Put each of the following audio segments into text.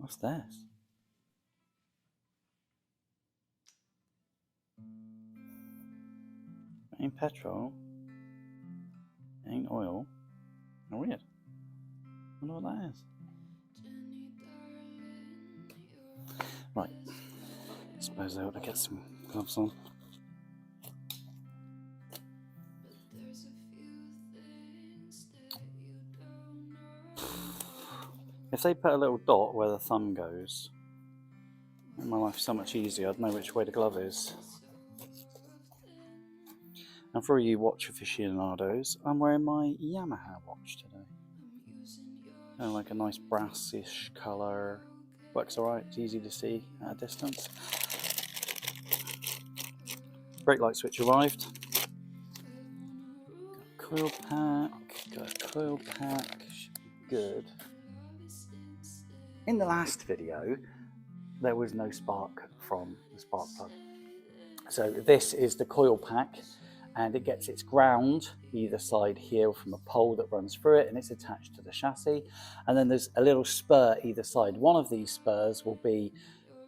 What's this? Ain't petrol. Ain't oil. Oh, weird. I wonder what that is. Right. I suppose I ought to get some gloves on. If they put a little dot where the thumb goes, make my life so much easier. I'd know which way the glove is. And for all you watch aficionados, I'm wearing my Yamaha watch today. Kind of like a nice brassish colour. Works alright, it's easy to see at a distance. Brake light switch arrived. Got a coil pack, should be good. In the last video, there was no spark from the spark plug. So this is the coil pack, and it gets its ground either side here from a pole that runs through it, and it's attached to the chassis. And then there's a little spur either side. One of these spurs will be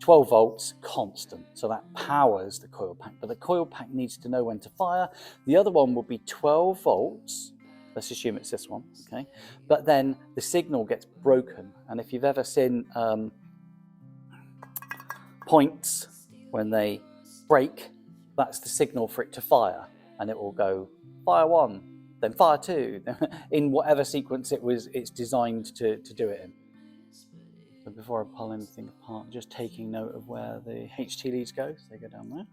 12 volts constant, so that powers the coil pack, but the coil pack needs to know when to fire. The other one will be 12 volts. Let's assume it's this one, okay? But then the signal gets broken, and if you've ever seen points when they break, that's the signal for it to fire, and it will go fire 1, then fire 2, in whatever sequence it's designed to do it in. So before I pull anything apart, just taking note of where the HT leads go. So they go down there.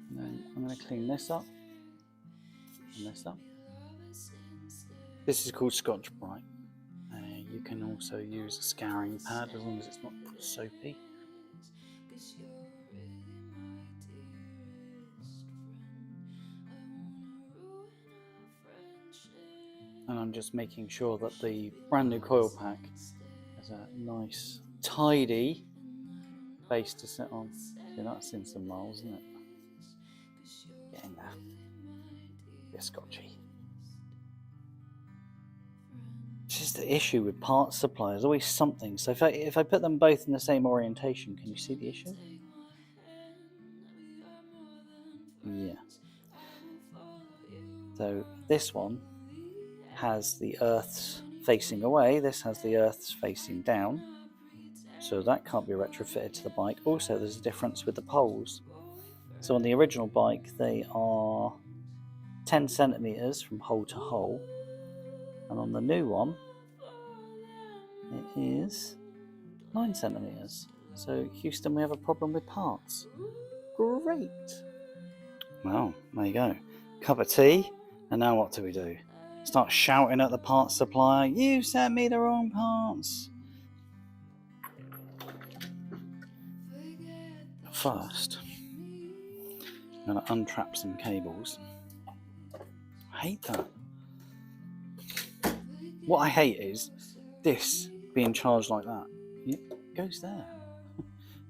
And then I'm going to clean this up and this up. This is called Scotch Brite. You can also use a scouring pad as long as it's not soapy. And I'm just making sure that the brand new coil pack has a nice, tidy base to sit on. Yeah, that's in some miles, isn't it? Get in there. Bit scotchy. It's just the issue with parts supply. There's always something. So if I put them both in the same orientation, can you see the issue? Yeah. So this one has the earths facing away. This has the earths facing down. So that can't be retrofitted to the bike. Also, there's a difference with the poles. So on the original bike, they are 10 centimeters from hole to hole. And on the new one, it is 9 centimeters. So Houston, we have a problem with parts. Great. Well, there you go. Cup of tea. And now what do we do? Start shouting at the parts supplier, "You sent me the wrong parts." First, I'm going to untrap some cables. I hate that. What I hate is this being charged like that. It goes there.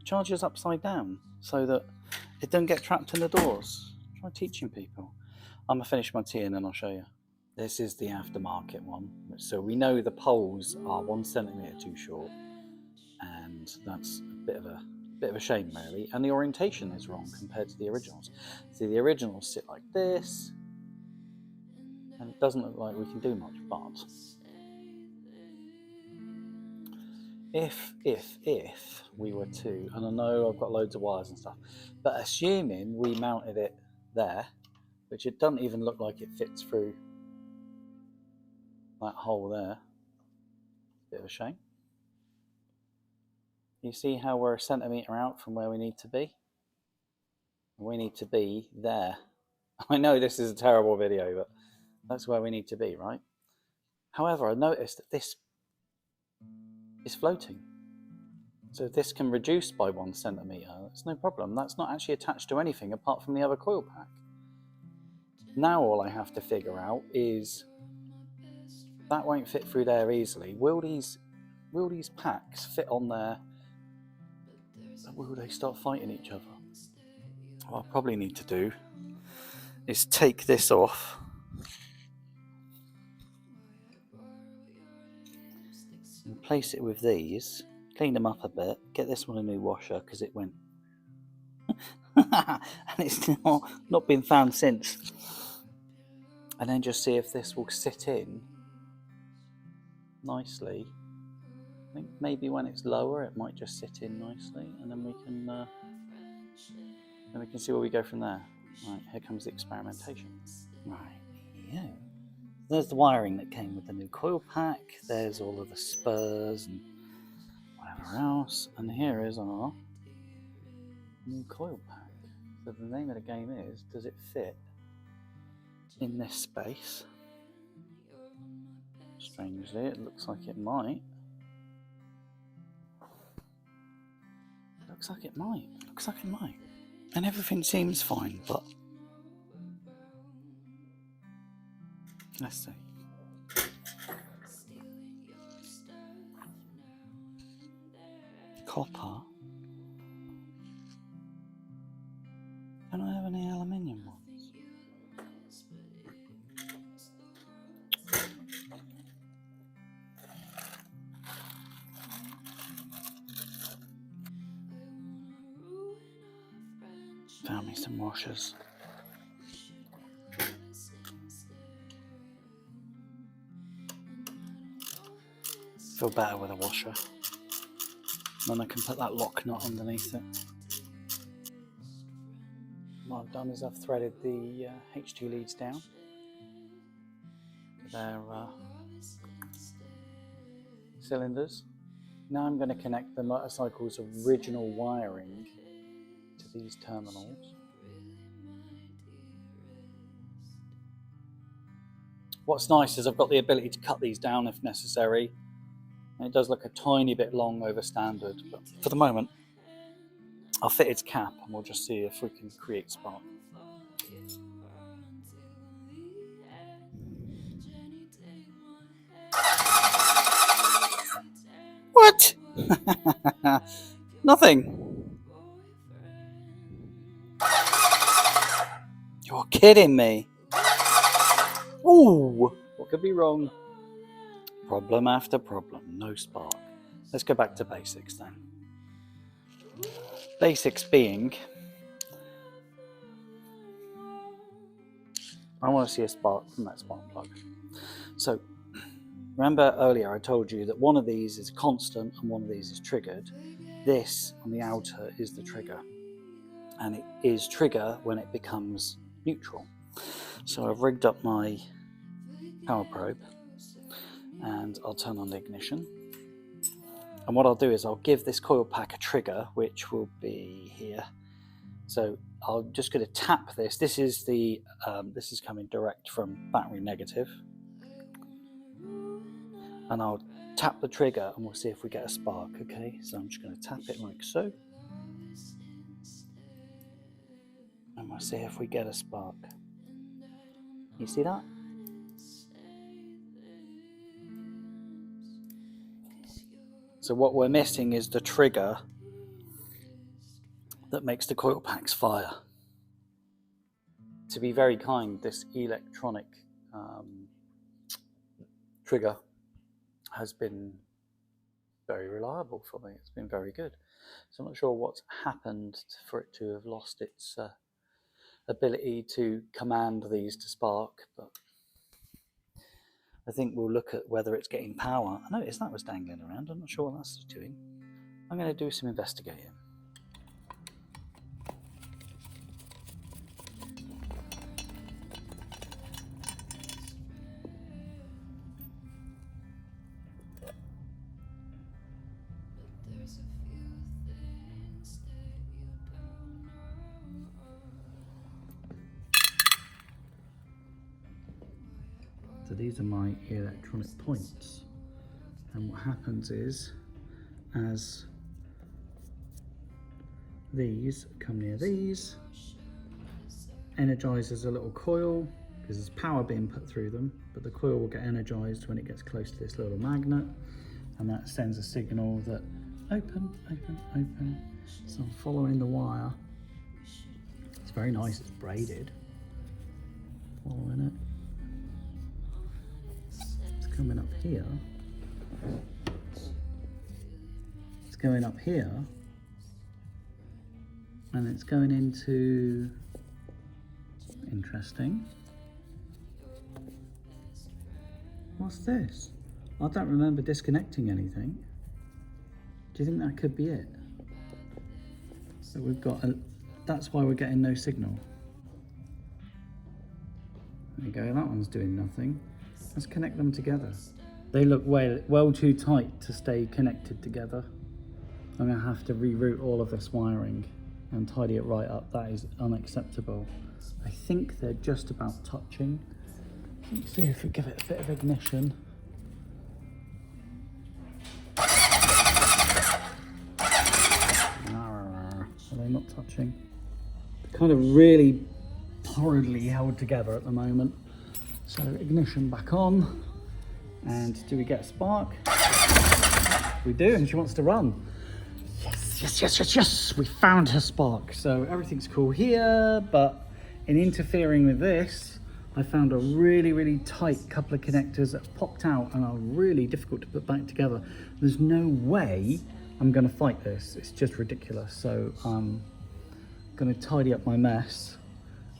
Charges upside down so that it doesn't get trapped in the doors. Try teaching people. I'm going to finish my tea and then I'll show you. This is the aftermarket one. So we know the poles are 1 centimeter too short, and that's a bit of a shame really. And the orientation is wrong compared to the originals. See, the originals sit like this, and it doesn't look like we can do much. But if we were to, and I know I've got loads of wires and stuff, but assuming we mounted it there, which it doesn't even look like it fits through that hole there. Bit of a shame. You see how we're a centimetre out from where we need to be? We need to be there. I know this is a terrible video, but that's where we need to be, right? However, I noticed that this is floating. So if this can reduce by 1 centimetre, that's no problem. That's not actually attached to anything apart from the other coil pack. Now all I have to figure out is that won't fit through there easily. Will these packs fit on there? Will they start fighting each other? What I'll probably need to do is take this off replace it with these, clean them up a bit, get this one a new washer because it went and it's not been found since, and then just see if this will sit in nicely. I think maybe when it's lower it might just sit in nicely, and then we can see where we go from there. Right, here comes the experimentation. Right, yeah. There's the wiring that came with the new coil pack. There's all of the spurs and whatever else. And here is our new coil pack. So the name of the game is, does it fit in this space? Strangely, it looks like it might. Looks like it might. And everything seems fine, but let's see. Copper. Can I have any aluminium ones? Found me some washers. Feel better with a washer. Then I can put that lock nut underneath it. What I've done is I've threaded the H2 leads down. They're cylinders. Now I'm going to connect the motorcycle's original wiring to these terminals. What's nice is I've got the ability to cut these down if necessary. And it does look a tiny bit long over standard, but for the moment I'll fit its cap and we'll just see if we can create spark. What? Nothing. You're kidding me. Ooh, what could be wrong? Problem after problem, no spark. Let's go back to basics then. Basics being, I want to see a spark from that spark plug. So, remember earlier I told you that one of these is constant and one of these is triggered. This on the outer is the trigger, and it is trigger when it becomes neutral. So I've rigged up my power probe and I'll turn on the ignition. And what I'll do is I'll give this coil pack a trigger, which will be here. So I'm just going to tap this. This is the this is coming direct from battery negative, and I'll tap the trigger and we'll see if we get a spark. Okay, so I'm just going to tap it like so, and we'll see if we get a spark. You see that? So what we're missing is the trigger that makes the coil packs fire. To be very kind, this electronic trigger has been very reliable for me. It's been very good. So I'm not sure what's happened for it to have lost its ability to command these to spark, but I think we'll look at whether it's getting power. I noticed that was dangling around. I'm not sure what that's doing. I'm going to do some investigating. So these are my electronic points, and what happens is, as these come near these, energizes a little coil because there's power being put through them, but the coil will get energized when it gets close to this little magnet, and that sends a signal that open, open, open. So I'm following the wire. It's very nice, it's braided. Following it. Coming up here, going up here, and it's going into, interesting. What's this? I don't remember disconnecting anything. Do you think that could be it? So we've got that's why we're getting no signal. There you go, that one's doing nothing. Let's connect them together. They look well too tight to stay connected together. I'm gonna have to reroute all of this wiring and tidy it right up. That is unacceptable. I think they're just about touching. Let's see if we give it a bit of ignition. Are they not touching? They're kind of really horridly held together at the moment. So ignition back on. And do we get a spark? We do, and she wants to run. Yes, yes, yes, yes, yes. We found her spark. So everything's cool here, but in interfering with this, I found a really, really tight couple of connectors that popped out and are really difficult to put back together. There's no way I'm gonna fight this. It's just ridiculous. So I'm gonna tidy up my mess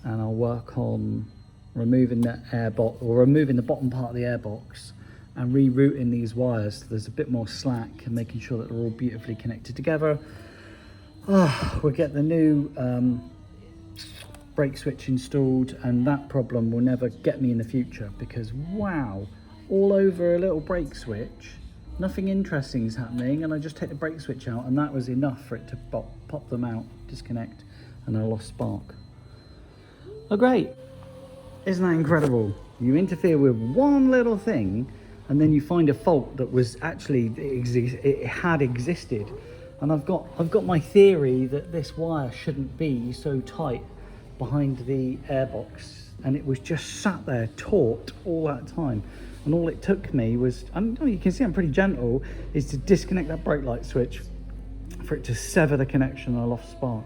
and I'll work on removing the airbox, or removing the bottom part of the airbox and rerouting these wires so there's a bit more slack and making sure that they're all beautifully connected together. We'll get the new brake switch installed, and that problem will never get me in the future, because wow, all over a little brake switch, nothing interesting is happening, and I just take the brake switch out and that was enough for it to pop them out, disconnect, and I lost spark. Oh great, isn't that incredible? You interfere with one little thing and then you find a fault that was actually, it had existed. And I've got my theory that this wire shouldn't be so tight behind the airbox, and it was just sat there taut all that time. And all it took me was, you can see I'm pretty gentle, is to disconnect that brake light switch for it to sever the connection, and I lost spark.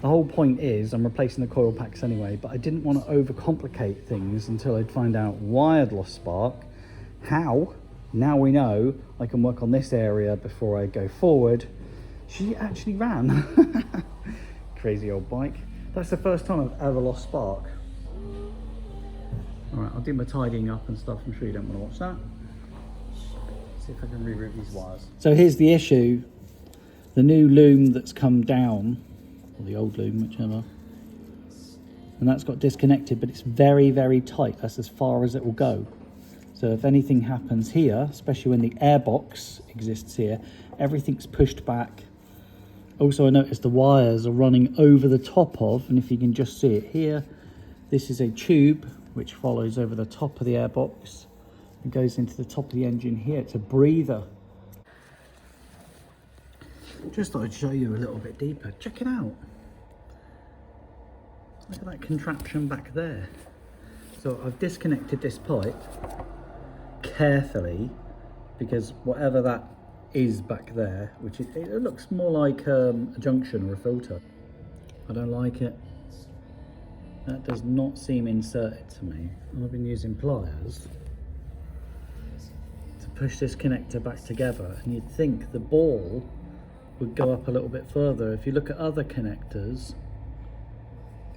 The whole point is I'm replacing the coil packs anyway, but I didn't want to overcomplicate things until I'd find out why I'd lost spark. How? Now we know I can work on this area before I go forward. She actually ran. Crazy old bike. That's the first time I've ever lost spark. All right, I'll do my tidying up and stuff. I'm sure you don't want to watch that. See if I can reroute these wires. So here's the issue. The new loom that's come down, or the old loom, whichever, and that's got disconnected, but it's very, very tight. That's as far as it will go. So if anything happens here, especially when the airbox exists here, everything's pushed back. Also, I noticed the wires are running over the top of, and if you can just see it here, this is a tube which follows over the top of the airbox and goes into the top of the engine here. It's a breather. Just thought I'd show you a little bit deeper. Check it out. Look at that contraption back there. So I've disconnected this pipe carefully, because whatever that is back there, which it looks more like a junction or a filter. I don't like it. That does not seem inserted to me. I've been using pliers to push this connector back together, and you'd think the ball would go up a little bit further. If you look at other connectors,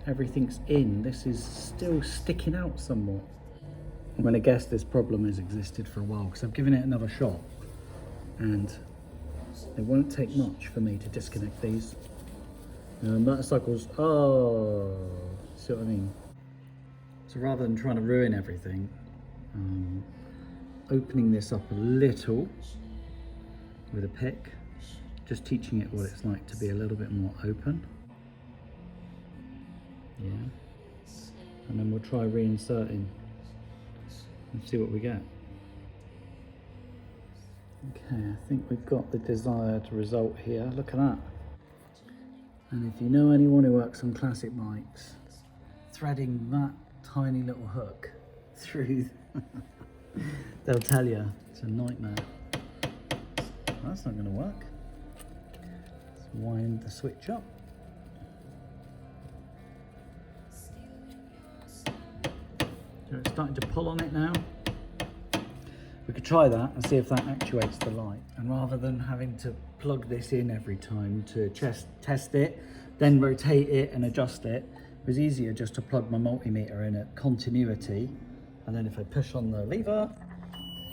everything's in. This is still sticking out somewhat. I'm going to guess this problem has existed for a while, because I've given it another shot, and it won't take much for me to disconnect these. Motorcycles, oh, see what I mean? So rather than trying to ruin everything, opening this up a little with a pick, just teaching it what it's like to be a little bit more open. Yeah. And then we'll try reinserting and see what we get. Okay, I think we've got the desired result here. Look at that. And if you know anyone who works on classic bikes, threading that tiny little hook through, they'll tell you it's a nightmare. Well, that's not going to work. Let's wind the switch up. So it's starting to pull on it now. We could try that and see if that actuates the light. And rather than having to plug this in every time to test it, then rotate it and adjust it, it was easier just to plug my multimeter in at continuity. And then if I push on the lever,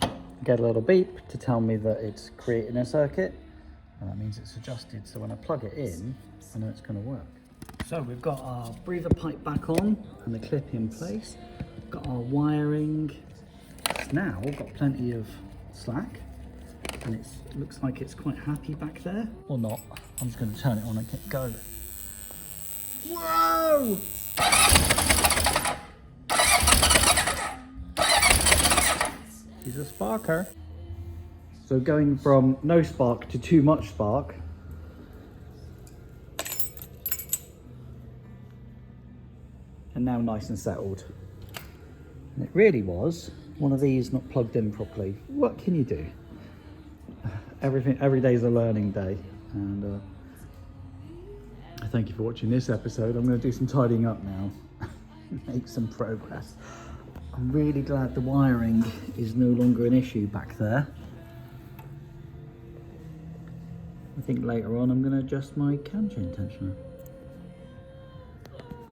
I get a little beep to tell me that it's creating a circuit. And that means it's adjusted. So when I plug it in, I know it's going to work. So we've got our breather pipe back on and the clip in place. Got our wiring. It's now got plenty of slack and it looks like it's quite happy back there. Or not. I'm just going to turn it on and get go. Whoa! He's a sparker. So going from no spark to too much spark. And now nice and settled. And it really was one of these not plugged in properly. What can you do? Every day is a learning day. And thank you for watching this episode. I'm going to do some tidying up now. Make some progress. I'm really glad the wiring is no longer an issue back there. I think later on I'm going to adjust my cam chain tensioner.